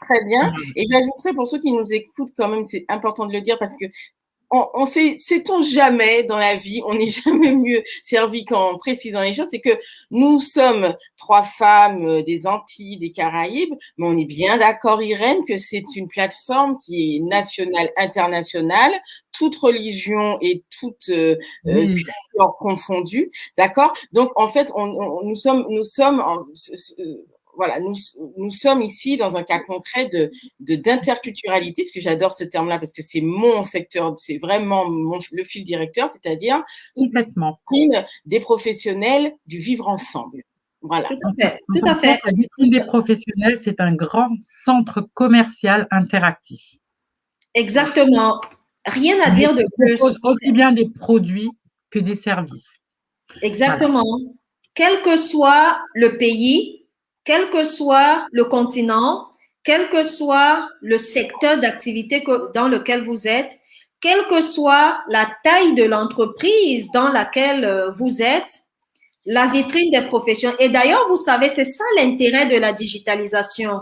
Très bien. Et j'ajouterais pour ceux qui nous écoutent quand même, c'est important de le dire parce que on sait-on jamais dans la vie, on n'est jamais mieux servi qu'en précisant les choses, c'est que nous sommes trois femmes des Antilles, des Caraïbes, mais on est bien d'accord, Irène, que c'est une plateforme qui est nationale, internationale, toute religion et toute culture confondue, d'accord? Donc en fait, nous sommes voilà, nous sommes ici dans un cas concret d'interculturalité, parce que j'adore ce terme-là, parce que c'est mon secteur, c'est vraiment le fil directeur, c'est-à-dire complètement des professionnels du vivre ensemble. Voilà. Tout à fait. La vitrine des professionnels, c'est un grand centre commercial interactif. Exactement. Rien à dire de plus. Aussi bien des produits que des services. Exactement. Voilà. Quel que soit le pays, quel que soit le continent, quel que soit le secteur d'activité dans lequel vous êtes, quelle que soit la taille de l'entreprise dans laquelle vous êtes, la vitrine des professions. Et d'ailleurs, vous savez, c'est ça l'intérêt de la digitalisation.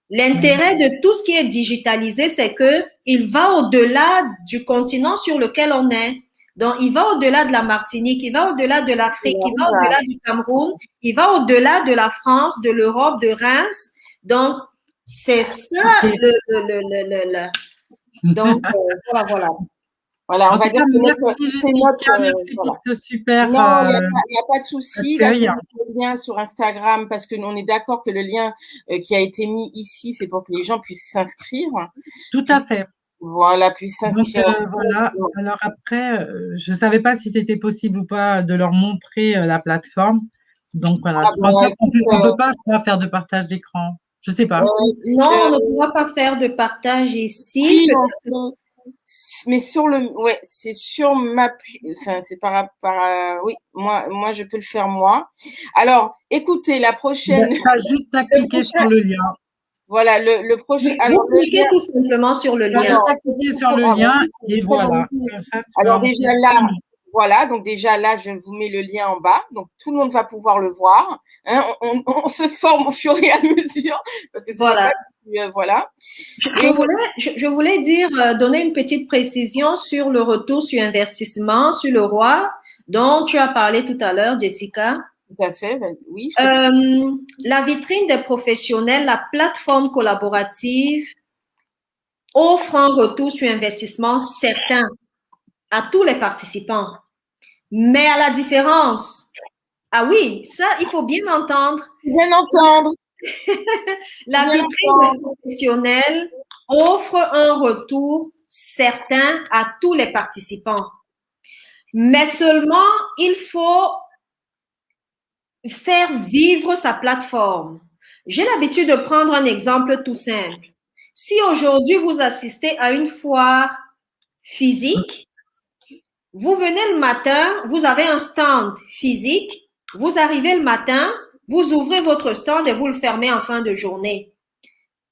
L'intérêt de tout ce qui est digitalisé, c'est que il va au-delà du continent sur lequel on est. Donc, il va au-delà de la Martinique, il va au-delà de l'Afrique, il va au-delà du Cameroun, il va au-delà de la France, de l'Europe, de Reims. Donc, c'est ça Donc, voilà. Voilà, on va dire que merci pour ce super. Non, il n'y a pas de souci. Là, je vais mettre le lien sur Instagram parce que on est d'accord que le lien qui a été mis ici, c'est pour que les gens puissent s'inscrire. Tout à fait. Voilà, puissent s'inscrire. Donc, voilà. Alors après, je ne savais pas si c'était possible ou pas de leur montrer la plateforme. Donc voilà, je pense qu'on ne peut pas faire de partage d'écran. Je ne sais pas. Non, on ne pourra pas faire de partage ici. Mais c'est sur ma, enfin, c'est par oui, moi, je peux le faire moi. Alors, écoutez, la prochaine. Tu as juste à cliquer sur le lien. Voilà, le prochain. Alors, cliquez tout simplement sur le lien. Cliquez sur le lien et voilà. Alors déjà là, voilà, donc déjà là, je vous mets le lien en bas, donc tout le monde va pouvoir le voir. Hein, on se forme au fur et à mesure parce que voilà. Voilà. Je voulais dire, donner une petite précision sur le retour sur investissement, sur le ROI. dont tu as parlé tout à l'heure, Jessica. Tout à fait, oui. La vitrine des professionnels, la plateforme collaborative offre un retour sur investissement certain à tous les participants. Mais à la différence, ah oui, ça, il faut bien entendre. Bien entendre. La vitrine des professionnels offre un retour certain à tous les participants. Mais seulement, il faut faire vivre sa plateforme. J'ai l'habitude de prendre un exemple tout simple. Si aujourd'hui vous assistez à une foire physique, vous venez le matin, vous avez un stand physique, vous arrivez le matin, vous ouvrez votre stand et vous le fermez en fin de journée.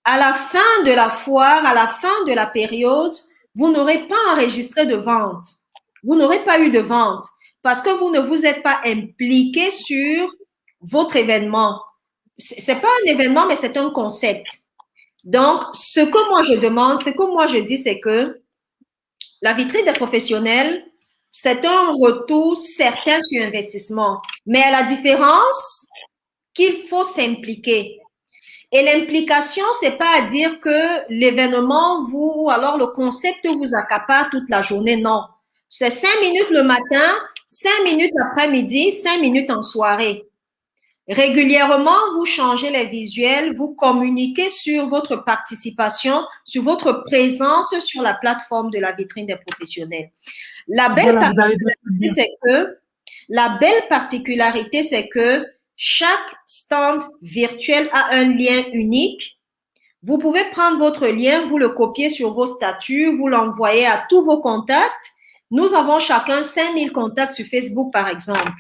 À la fin de la foire, à la fin de la période, vous n'aurez pas enregistré de vente. Vous n'aurez pas eu de vente parce que vous ne vous êtes pas impliqué sur votre événement. C'est pas un événement, mais c'est un concept. Donc, ce que moi je demande, ce que moi je dis, c'est que la vitrine des professionnels, c'est un retour certain sur investissement. Mais à la différence qu'il faut s'impliquer. Et l'implication, c'est pas à dire que l'événement ou alors le concept vous accapare toute la journée. Non. C'est 5 minutes le matin, 5 minutes l'après-midi, 5 minutes en soirée. Régulièrement, vous changez les visuels, vous communiquez sur votre participation, sur votre présence sur la plateforme de la vitrine des professionnels. La belle particularité, c'est que chaque stand virtuel a un lien unique. Vous pouvez prendre votre lien, vous le copiez sur vos statuts, vous l'envoyez à tous vos contacts. Nous avons chacun 5000 contacts sur Facebook, par exemple.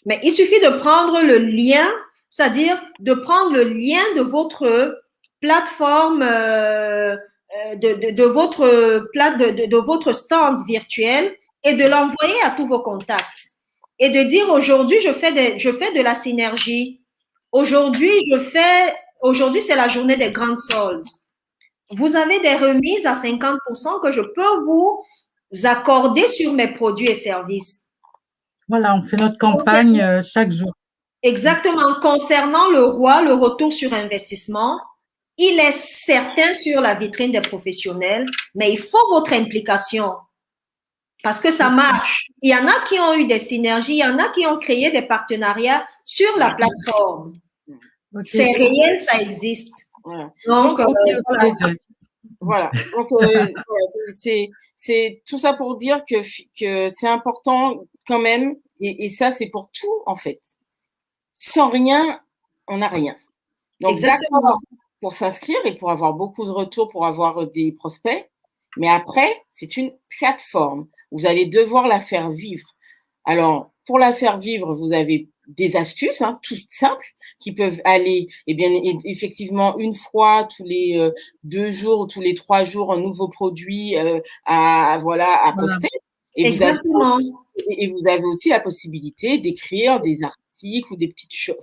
Mais il suffit de prendre le lien, c'est-à-dire de prendre le lien de votre plateforme, de votre stand virtuel et de l'envoyer à tous vos contacts. Et de dire aujourd'hui, je fais de la synergie. Aujourd'hui, c'est la journée des grandes soldes. Vous avez des remises à 50% que je peux vous accorder sur mes produits et services. Voilà, on fait notre campagne chaque jour. Exactement. Concernant le ROI, le retour sur investissement, il est certain sur la vitrine des professionnels, mais il faut votre implication parce que ça marche. Il y en a qui ont eu des synergies, il y en a qui ont créé des partenariats sur la plateforme. Okay. C'est réel, ça existe. Voilà. Donc, voilà. Donc, c'est tout ça pour dire que c'est important quand même, et ça, c'est pour tout, en fait. Sans rien, on n'a rien. Donc, d'accord pour s'inscrire et pour avoir beaucoup de retours, pour avoir des prospects, mais après, c'est une plateforme. Vous allez devoir la faire vivre. Alors, pour la faire vivre, vous avez des astuces, toutes simples, qui peuvent aller, effectivement, une fois tous les 2 jours ou tous les 3 jours, un nouveau produit à poster. Et exactement. Vous avez aussi la possibilité d'écrire des articles ou des petites choses,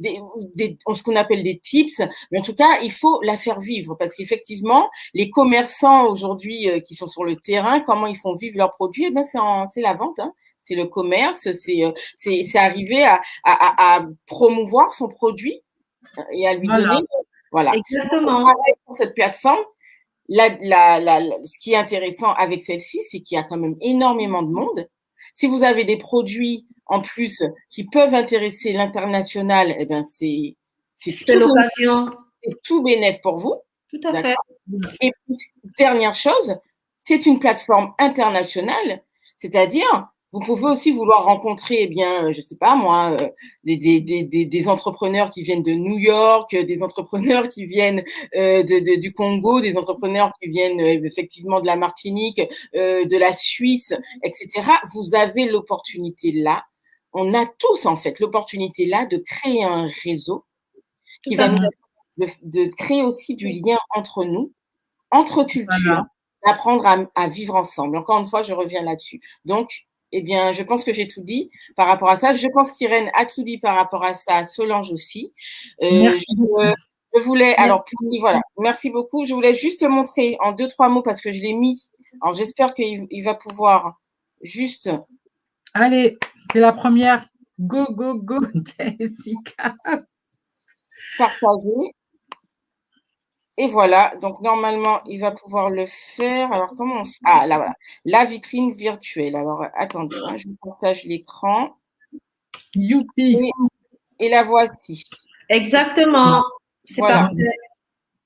ce qu'on appelle des tips. Mais en tout cas, il faut la faire vivre parce qu'effectivement, les commerçants aujourd'hui qui sont sur le terrain, comment ils font vivre leurs produits? C'est la vente. C'est le commerce, c'est arriver à promouvoir son produit et à lui donner. Voilà. Exactement. Pareil pour cette plateforme. Ce qui est intéressant avec celle-ci, c'est qu'il y a quand même énormément de monde. Si vous avez des produits en plus qui peuvent intéresser l'international, c'est l'occasion. C'est tout bénef pour vous. Tout à fait. Et puis, dernière chose, c'est une plateforme internationale, c'est-à-dire vous pouvez aussi vouloir rencontrer, je sais pas moi, des entrepreneurs qui viennent de New York, des entrepreneurs qui viennent du Congo, des entrepreneurs qui viennent effectivement de la Martinique, de la Suisse, etc. Vous avez l'opportunité là, on a tous en fait l'opportunité là de créer un réseau qui va nous de créer aussi du lien entre nous, entre cultures, d'apprendre à vivre ensemble. Encore une fois, je reviens là-dessus. Donc, je pense que j'ai tout dit par rapport à ça. Je pense qu'Irène a tout dit par rapport à ça, Solange aussi. Je voulais, voilà, merci beaucoup. Je voulais juste montrer en 2-3 mots parce que je l'ai mis. Alors, j'espère qu'il va pouvoir juste Allez, c'est la première. Go, go, go, Jessica. Partager. Et voilà, donc normalement, il va pouvoir le faire. Alors, comment on fait? Ah, là, voilà. La vitrine virtuelle. Alors, attendez, hein, je vous partage l'écran. Youpi. Et la voici. Exactement. C'est Voilà. parfait.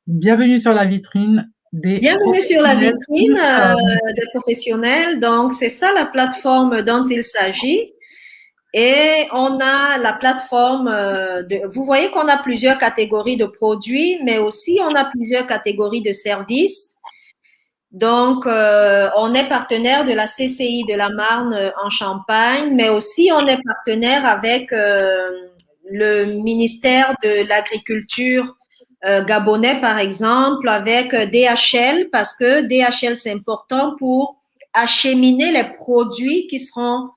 Bienvenue sur la vitrine des Bienvenue sur la professionnels. vitrine des professionnels. Donc, c'est ça la plateforme dont il s'agit. Et on a la plateforme vous voyez qu'on a plusieurs catégories de produits, mais aussi on a plusieurs catégories de services. Donc, on est partenaire de la CCI de la Marne en Champagne, mais aussi on est partenaire avec le ministère de l'Agriculture gabonais, par exemple, avec DHL, parce que DHL, c'est important pour acheminer les produits qui seront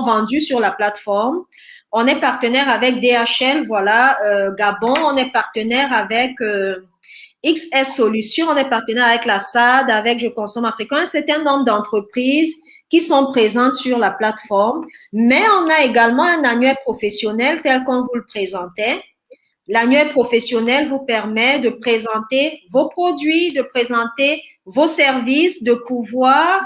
vendus sur la plateforme. On est partenaire avec DHL, voilà, Gabon. On est partenaire avec XS Solutions. On est partenaire avec la SAD, avec Je Consomme Africain. Un certain nombre d'entreprises qui sont présentes sur la plateforme. Mais on a également un annuaire professionnel tel qu'on vous le présentait. L'annuaire professionnel vous permet de présenter vos produits, de présenter vos services, de pouvoir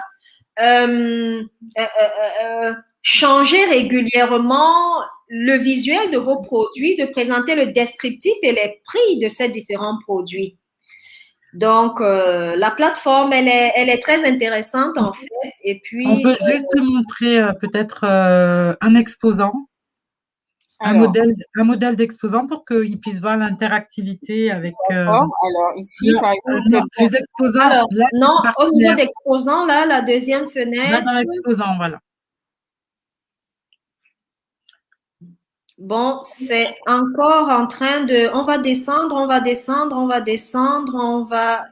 changer régulièrement le visuel de vos produits, de présenter le descriptif et les prix de ces différents produits. Donc, la plateforme, elle est très intéressante en fait. Et puis, on peut juste montrer peut-être un exposant. Alors, un modèle d'exposant pour qu'ils puissent voir l'interactivité avec. Alors, ici, par exemple. Les exposants. Alors, là, non, au niveau d'exposant, là, la deuxième fenêtre. Là, dans l'exposant, voilà. Bon, c'est encore en train de. On va descendre, on va descendre, on va descendre, on va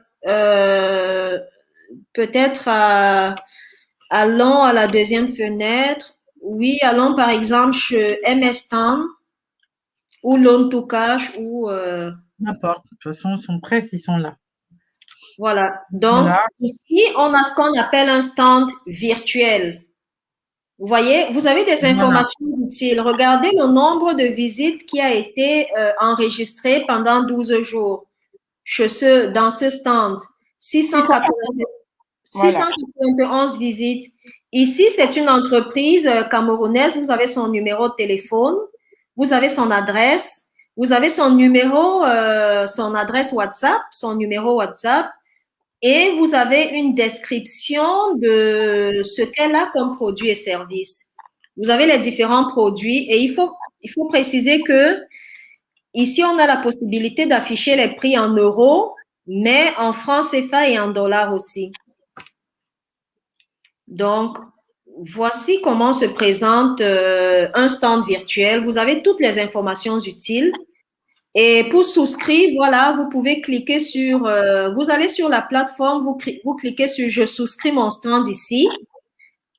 peut-être allons à la deuxième fenêtre. Oui, allons par exemple chez MS Town ou Loan to Cash ou. N'importe. De toute façon, ils sont prêts s'ils sont là. Voilà. Donc, ici, on a ce qu'on appelle un stand virtuel. Vous voyez, vous avez des informations utiles. Regardez le nombre de visites qui a été enregistré pendant 12 jours dans ce stand. 691 visites. Ici, c'est une entreprise camerounaise. Vous avez son numéro de téléphone, vous avez son adresse, vous avez son numéro, son adresse WhatsApp, son numéro WhatsApp, et vous avez une description de ce qu'elle a comme produit et service. Vous avez les différents produits et il faut préciser que ici, on a la possibilité d'afficher les prix en euros, mais en francs CFA et en dollars aussi. Donc, voici comment se présente un stand virtuel. Vous avez toutes les informations utiles. Et pour souscrire, voilà, vous pouvez cliquer sur, vous allez sur la plateforme, vous cliquez sur « Je souscris mon stand ici ».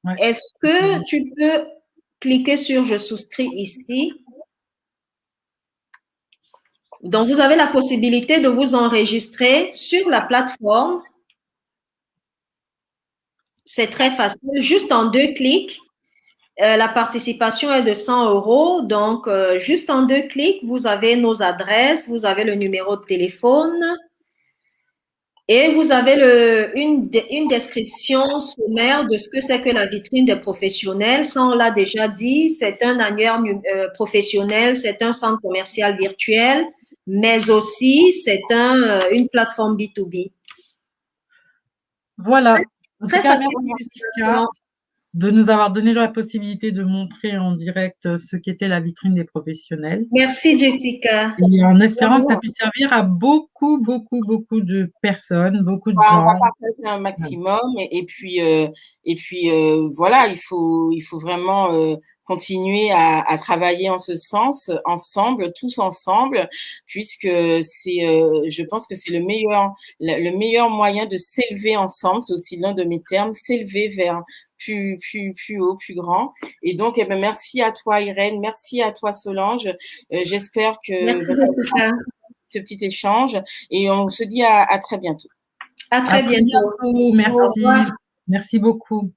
Ouais. Est-ce que tu peux cliquer sur « Je souscris ici ». Donc, vous avez la possibilité de vous enregistrer sur la plateforme. C'est très facile, juste en 2 clics. La participation est de 100 €. Donc, juste en 2 clics, vous avez nos adresses, vous avez le numéro de téléphone et vous avez une description sommaire de ce que c'est que la vitrine des professionnels. Ça, on l'a déjà dit, c'est un annuaire professionnel, c'est un centre commercial virtuel, mais aussi c'est une plateforme B2B. Voilà. Très facile. De nous avoir donné la possibilité de montrer en direct ce qu'était la vitrine des professionnels. Merci Jessica. Et en espérant que ça puisse servir à beaucoup de personnes, beaucoup de gens. On va partager un maximum et puis voilà, il faut vraiment continuer à travailler en ce sens, ensemble, tous ensemble, puisque je pense que c'est le meilleur moyen de s'élever ensemble. C'est aussi l'un de mes termes, s'élever vers plus haut, plus grand. Et donc, merci à toi, Irène. Merci à toi, Solange. J'espère que ce petit échange. Et on se dit à très bientôt. À très bientôt. Merci. Merci beaucoup.